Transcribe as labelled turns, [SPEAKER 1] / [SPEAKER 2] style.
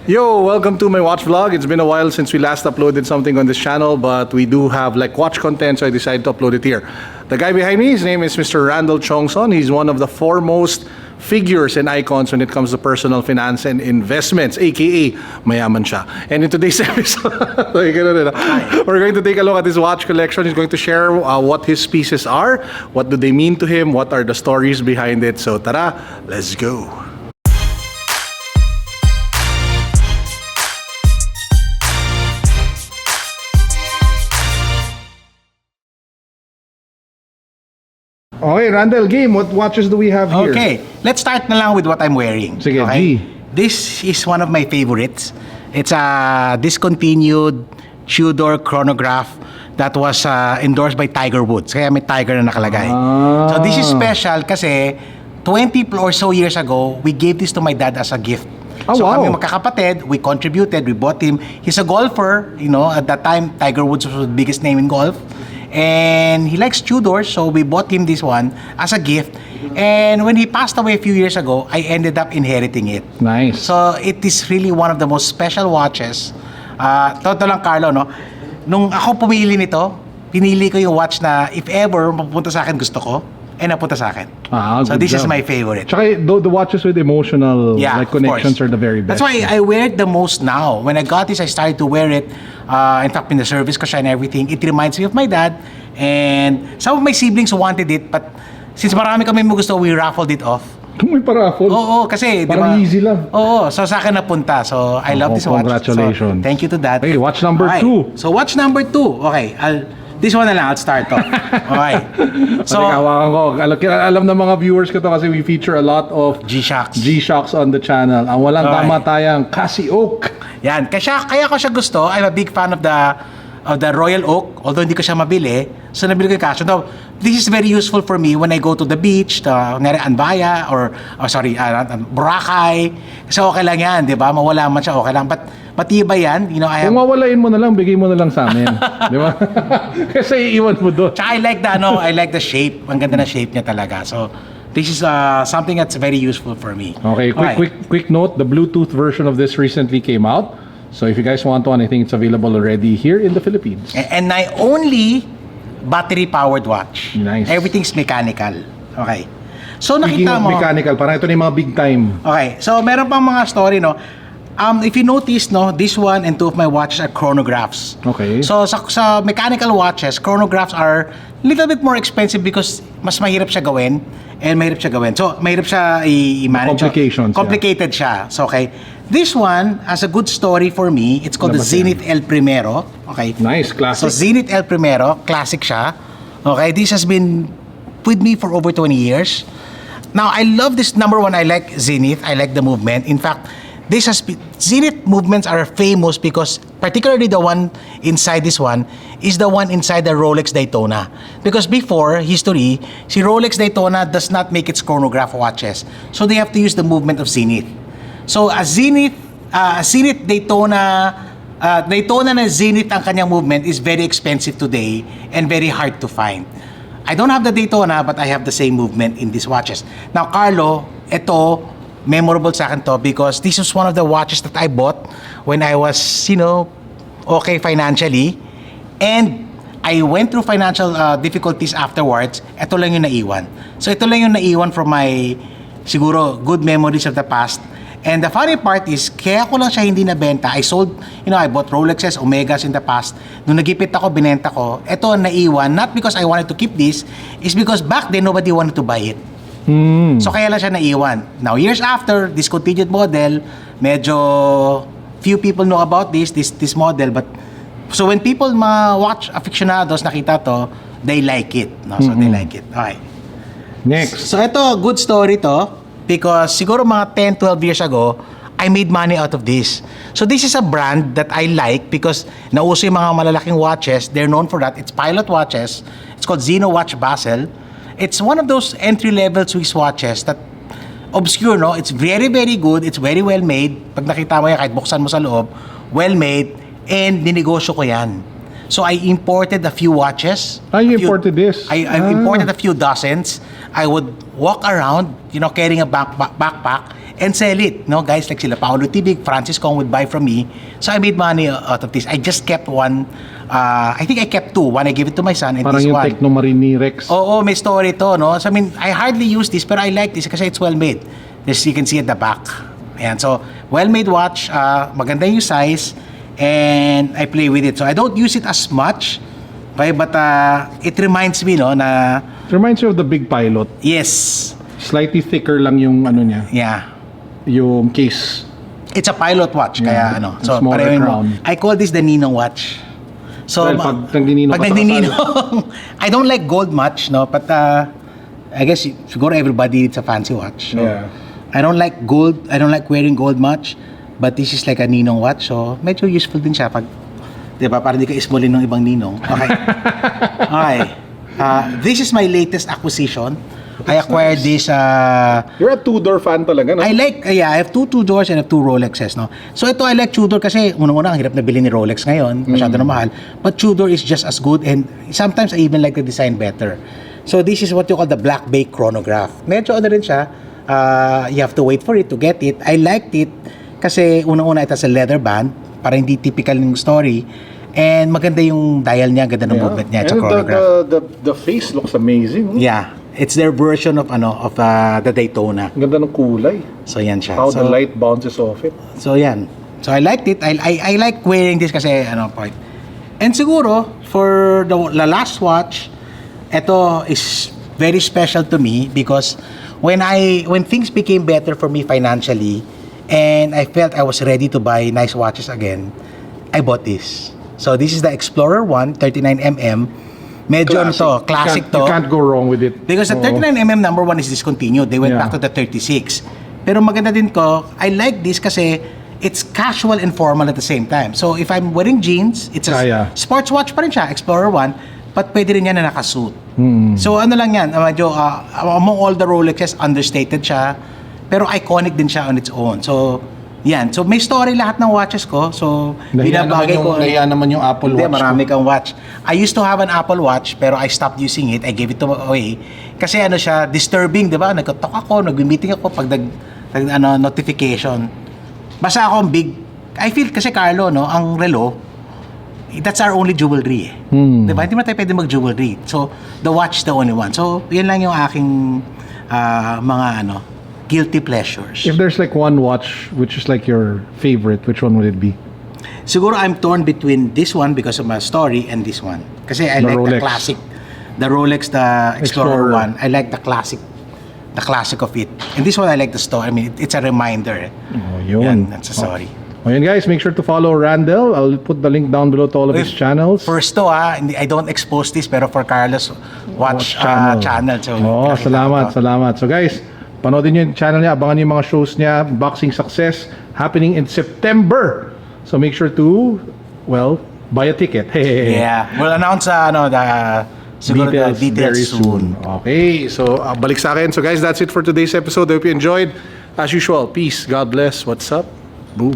[SPEAKER 1] Yo, welcome to my watch vlog. It's been a while since we last uploaded something on this channel, but we do have like watch content, so I decided to upload it here. The guy behind me, his name is Mr. Randell Tiongson. He's one of the foremost figures and icons when it comes to personal finance and investments, aka mayaman siya. And in today's episode, we're going to take a look at his watch collection. He's going to share what his pieces are, what do they mean to him, what are the stories behind it. So tara, let's go. Okay, Randell, game. What watches do we have here?
[SPEAKER 2] Okay, let's start na lang with what I'm wearing.
[SPEAKER 1] Sige,
[SPEAKER 2] okay?
[SPEAKER 1] G.
[SPEAKER 2] This is one of my favorites. It's a discontinued Tudor chronograph that was endorsed by Tiger Woods. Kaya may tiger na nakalagay. So this is special kasi 20 or so years ago, we gave this to my dad as a gift.
[SPEAKER 1] Oh,
[SPEAKER 2] so
[SPEAKER 1] wow.
[SPEAKER 2] kami magkakapatid, we contributed, we bought him. He's a golfer, you know, at that time, Tiger Woods was the biggest name in golf. And he likes Tudor, so we bought him this one as a gift. And when he passed away a few years ago, I ended up inheriting it.
[SPEAKER 1] Nice.
[SPEAKER 2] So it is really one of the most special watches. Totoo lang, Carlo, no? Nung ako pumili nito, pinili ko yung watch na if ever mapupunta sa akin gusto ko, napunta sa akin. So this is my favorite.
[SPEAKER 1] Tsaka the watches with emotional like connections are the very best.
[SPEAKER 2] That's why I wear it the most now. When I got this, I started to wear it. In fact, in the service ko siya and everything. It reminds me of my dad. And some of my siblings wanted it, but since marami kami mo gusto, we raffled it off.
[SPEAKER 1] May pa-raffle?
[SPEAKER 2] Oo, kasi
[SPEAKER 1] parang easy lang.
[SPEAKER 2] Oo, so sa akin napunta. So I love this watch.
[SPEAKER 1] Congratulations.
[SPEAKER 2] So, thank you to that.
[SPEAKER 1] Okay, watch number 2.
[SPEAKER 2] So watch number 2. Okay, this one na lang, I'll start off. Okay.
[SPEAKER 1] So, hawakan ko. Alam ng mga viewers ko to kasi we feature a lot of
[SPEAKER 2] G-Shocks
[SPEAKER 1] on the channel. Ang walang kamatayang Casio.
[SPEAKER 2] Yan. Kaya ko siya gusto. I'm a big fan of the Royal Oak, although hindi ko siya mabili. So nabili ko yung Casio. Now, this is very useful for me when I go to the beach, Anbaya, or Boracay. Kasi okay lang yan, di ba? Mawala man siya, okay lang. But matibay yan. You know,
[SPEAKER 1] kung mawalain mo na lang, bigay mo na lang sa amin. Di ba? Kasi iiwan mo doon.
[SPEAKER 2] Tsaka I like the shape. Ang ganda na shape niya talaga. So, this is something that's very useful for me.
[SPEAKER 1] Okay, quick note. The Bluetooth version of this recently came out. So if you guys want one, I think it's available already here in the Philippines.
[SPEAKER 2] And I only battery-powered watch.
[SPEAKER 1] Nice.
[SPEAKER 2] Everything's mechanical. Okay. So
[SPEAKER 1] Speaking
[SPEAKER 2] nakita mo.
[SPEAKER 1] Mechanical, parang ito na yung mga big time.
[SPEAKER 2] Okay. So meron pang mga story, no? If you notice, no, this one and two of my watches are chronographs.
[SPEAKER 1] Okay.
[SPEAKER 2] So sa mechanical watches, chronographs are a little bit more expensive because mas mahirap siya gawin and mahirap siya gawin. So mahirap siya i-manage. Complicated siya. So okay. This one has a good story for me. It's called the Zenith El Primero. Okay.
[SPEAKER 1] Nice, classic.
[SPEAKER 2] So Zenith El Primero, classic siya. Okay, this has been with me for over 20 years. Now, I love this. Number one, I like Zenith. I like the movement. In fact, Zenith movements are famous because particularly the one inside this one is the one inside the Rolex Daytona. Because before history, si Rolex Daytona does not make its chronograph watches. So they have to use the movement of Zenith. So a Zenith Daytona na Zenith ang kanyang movement is very expensive today and very hard to find. I don't have the Daytona but I have the same movement in these watches. Now, Carlo, ito memorable sa akin to because this was one of the watches that I bought when I was, okay financially, and I went through financial difficulties afterwards. Ito lang yung naiwan. So ito lang yung naiwan from my siguro good memories of the past. And the funny part is, kaya ko lang siya hindi nabenta. I sold, I bought Rolexes, Omegas in the past. Nung nagipit ako, binenta ko. Ito naiwan, not because I wanted to keep this, is because back then nobody wanted to buy it. So kaya lang siya naiwan. Now, years after, discontinued model, medyo few people know about this model. But so when people watch aficionados nakita to, they like it. No? So they like it. Okay.
[SPEAKER 1] Next.
[SPEAKER 2] So ito, good story to. Because siguro mga 10, 12 years ago, I made money out of this. So this is a brand that I like because nauso yung mga malalaking watches. They're known for that. It's pilot watches. It's called Xeno watch Basel. It's one of those entry-level Swiss watches that obscure, no? It's very, very good. It's very well made. Pag nakita mo yan, kahit buksan mo sa loob, well made. And ninegosyo ko yan. So I imported a few watches.
[SPEAKER 1] You imported this?
[SPEAKER 2] I imported a few dozens. I would walk around, carrying a backpack and sell it. No, guys like sila Paolo Tibig, Francis Kong would buy from me. So I made money out of this. I just kept one. I think I kept two. One I gave it to my son, and
[SPEAKER 1] Parang
[SPEAKER 2] this
[SPEAKER 1] yung
[SPEAKER 2] one.
[SPEAKER 1] Tecno Marini Rex.
[SPEAKER 2] Oo, may story to, no? So I mean, I hardly use this, pero I like this kasi it's well made. As you can see at the back. Ayan, so well made watch. Maganda yung size, and I play with it. So I don't use it as much. Okay, but it reminds me, no, na
[SPEAKER 1] It reminds you of the big pilot.
[SPEAKER 2] yes,
[SPEAKER 1] Slightly thicker lang yung ano niya,
[SPEAKER 2] yeah.
[SPEAKER 1] yung case.
[SPEAKER 2] It's a pilot watch, kaya ano. So,
[SPEAKER 1] smaller
[SPEAKER 2] pareho
[SPEAKER 1] crown.
[SPEAKER 2] I call this the Ninong watch. So,
[SPEAKER 1] Dahil pag nagnininong ka sa
[SPEAKER 2] nagnininong, I don't like gold much, no? But, I guess, siguro everybody needs a fancy watch. So,
[SPEAKER 1] Yeah.
[SPEAKER 2] I don't like gold, I don't like wearing gold much, but this is like a Ninong watch, so medyo useful din siya pag, di ba, para di ka ismolin ng ibang Ninong. Okay. Okay. This is my latest acquisition. I acquired this,
[SPEAKER 1] You're a Tudor fan talaga, no?
[SPEAKER 2] I like, I have two Tudors and I have two Rolexes, no? So ito, I like Tudor kasi unang-una, ang hirap na bilhin ni Rolex ngayon, masyado na mahal. But Tudor is just as good, and sometimes I even like the design better. So this is what you call the Black Bay Chronograph. Medyo ano rin siya, you have to wait for it to get it. I liked it kasi unang-una it has a leather band, para hindi typical ng story. And maganda yung dial niya, ganda ng movement niya,
[SPEAKER 1] And
[SPEAKER 2] sa chronograph.
[SPEAKER 1] the face looks amazing.
[SPEAKER 2] Yeah, it's their version of the Daytona.
[SPEAKER 1] Ang ganda ng kulay.
[SPEAKER 2] So yan siya.
[SPEAKER 1] How
[SPEAKER 2] So,
[SPEAKER 1] the light bounces off it.
[SPEAKER 2] so yan. So I liked it. I like wearing this kasi part. And siguro for the last watch, ito is very special to me because when things became better for me financially and I felt I was ready to buy nice watches again, I bought this. So this is the Explorer I, 39mm. Medyo ano to, classic
[SPEAKER 1] You
[SPEAKER 2] to.
[SPEAKER 1] can't go wrong with it.
[SPEAKER 2] Because the 39mm number 1 is discontinued. They went
[SPEAKER 1] Yeah.
[SPEAKER 2] back to the 36. Pero maganda din ko, I like this kasi it's casual and formal at the same time. So if I'm wearing jeans, it's a
[SPEAKER 1] Kaya.
[SPEAKER 2] sports watch pa rin siya, Explorer I, but pwede rin yan na nakasuit. So ano lang yan, medyo among all the Rolexes, understated siya, pero iconic din siya on its own. So yan. So may story lahat ng watches ko. So binabagay ko.
[SPEAKER 1] Nahiya naman yung Apple
[SPEAKER 2] Hindi,
[SPEAKER 1] Watch.
[SPEAKER 2] marami kang watch. I used to have an Apple Watch pero I stopped using it. I gave it away. Kasi ano siya, disturbing, di ba? Nagkatok ako, nag-meeting ako pag notification. Basta ako big. I feel kasi Carlo, no, ang relo, that's our only jewelry. Di ba? Hindi mo tayo pwede mag-jewelry. So, the watch is the only one. So, yan lang yung aking mga guilty pleasures.
[SPEAKER 1] If there's like one watch which is like your favorite, which one would it be?
[SPEAKER 2] Siguro I'm torn between this one because of my story and this one. Kasi I
[SPEAKER 1] The
[SPEAKER 2] like
[SPEAKER 1] Rolex.
[SPEAKER 2] the classic, the Rolex, the Explorer
[SPEAKER 1] Explorer.
[SPEAKER 2] one. I like the classic of it. And this one I like the story. I mean, it's a reminder.
[SPEAKER 1] Oh,
[SPEAKER 2] Yan,
[SPEAKER 1] yun.
[SPEAKER 2] that's a story.
[SPEAKER 1] Oh, yun guys, make sure to follow Randell. I'll put the link down below to all of his channels.
[SPEAKER 2] First to I don't expose this pero for Carlos watch channel. So,
[SPEAKER 1] Oh,
[SPEAKER 2] nakita
[SPEAKER 1] salamat,
[SPEAKER 2] ko to.
[SPEAKER 1] salamat. So guys, panoodin nyo yung channel niya, abangan nyo yung mga shows niya, Boxing Success, happening in September. So make sure to, well, buy a ticket. Hey.
[SPEAKER 2] Yeah, we'll announce siguro the details
[SPEAKER 1] very
[SPEAKER 2] soon.
[SPEAKER 1] Okay, so balik sa akin. So guys, that's it for today's episode. I hope you enjoyed. As usual, peace, God bless. What's up? Boom.